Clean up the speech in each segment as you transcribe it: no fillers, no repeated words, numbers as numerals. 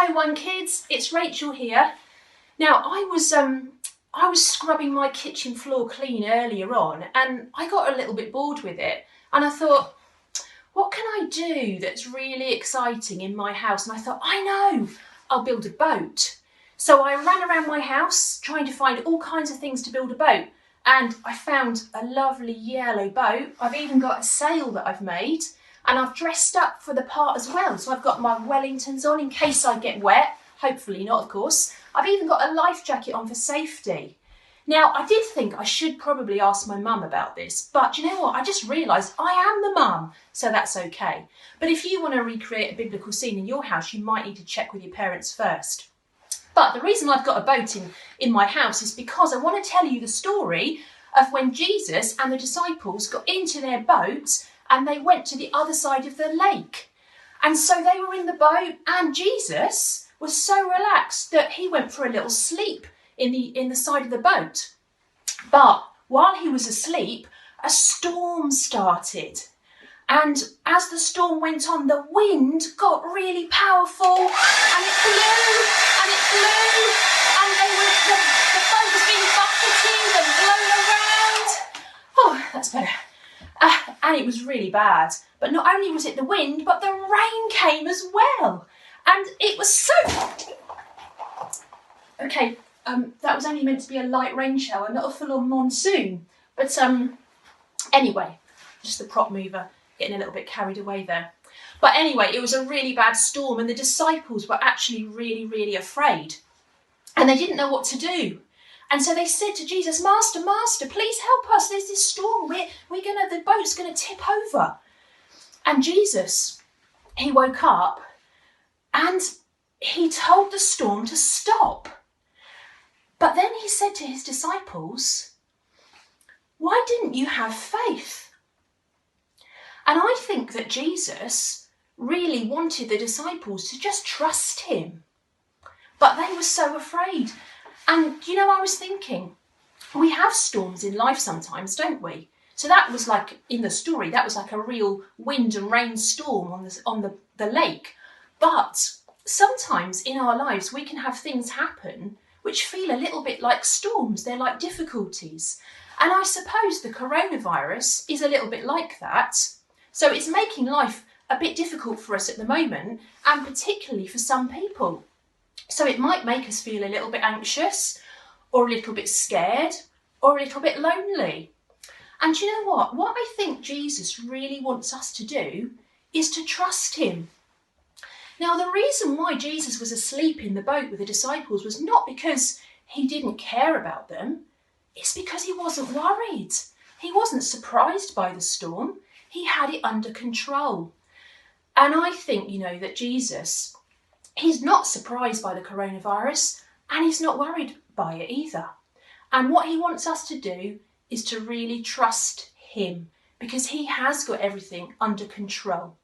Hello OneKids, it's Rachel here. Now I was scrubbing my kitchen floor clean earlier on and I got a little bit bored with it and I thought, what can I do that's really exciting in my house? And I thought, I know, I'll build a boat. So I ran around my house trying to find all kinds of things to build a boat, and I found a lovely yellow boat. I've even got a sail that I've made, and I've dressed up for the part as well. So I've got my Wellingtons on in case I get wet. Hopefully not, of course. I've even got a life jacket on for safety. Now, I did think I should probably ask my mum about this, but you know what? I just realised I am the mum, so that's okay. But if you want to recreate a biblical scene in your house, you might need to check with your parents first. But the reason I've got a boat in my house is because I want to tell you the story of when Jesus and the disciples got into their boat and they went to the other side of the lake. And so they were in the boat and Jesus was so relaxed that he went for a little sleep in the side of the boat. But while he was asleep, a storm started. And as the storm went on, the wind got really powerful and it blew and it blew and the boat was being buffeted and blown around. Oh, that's better. And it was really bad. But not only was it the wind, but the rain came as well. And it was so... Okay, that was only meant to be a light rain shower, not a full-on monsoon. But anyway, just the prop mover getting a little bit carried away there. But anyway, it was a really bad storm and the disciples were actually really, really afraid. And they didn't know what to do. And so they said to Jesus, Master, Master, please help us. There's this storm. The boat's going to tip over. And Jesus, he woke up and he told the storm to stop. But then he said to his disciples, why didn't you have faith? And I think that Jesus really wanted the disciples to just trust him. But they were so afraid. And, you know, I was thinking, we have storms in life sometimes, don't we? So that was like, in the story, that was like a real wind and rain storm on the lake. But sometimes in our lives, we can have things happen which feel a little bit like storms. They're like difficulties. And I suppose the coronavirus is a little bit like that. So it's making life a bit difficult for us at the moment, and particularly for some people. So it might make us feel a little bit anxious, or a little bit scared, or a little bit lonely. And you know what? What I think Jesus really wants us to do is to trust him. Now, the reason why Jesus was asleep in the boat with the disciples was not because he didn't care about them. It's because he wasn't worried. He wasn't surprised by the storm. He had it under control. And I think, you know, that Jesus, he's not surprised by the coronavirus and he's not worried by it either. And what he wants us to do is to really trust him because he has got everything under control.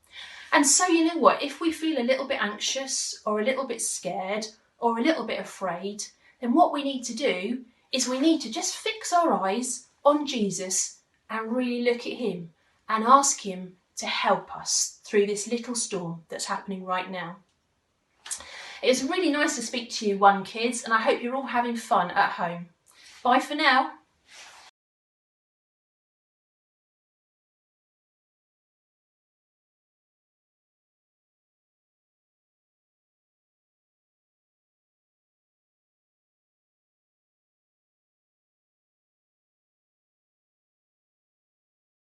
And so, you know what, if we feel a little bit anxious or a little bit scared or a little bit afraid, then what we need to do is we need to just fix our eyes on Jesus and really look at him and ask him to help us through this little storm that's happening right now. It was really nice to speak to you, OneKids, and I hope you're all having fun at home. Bye for now.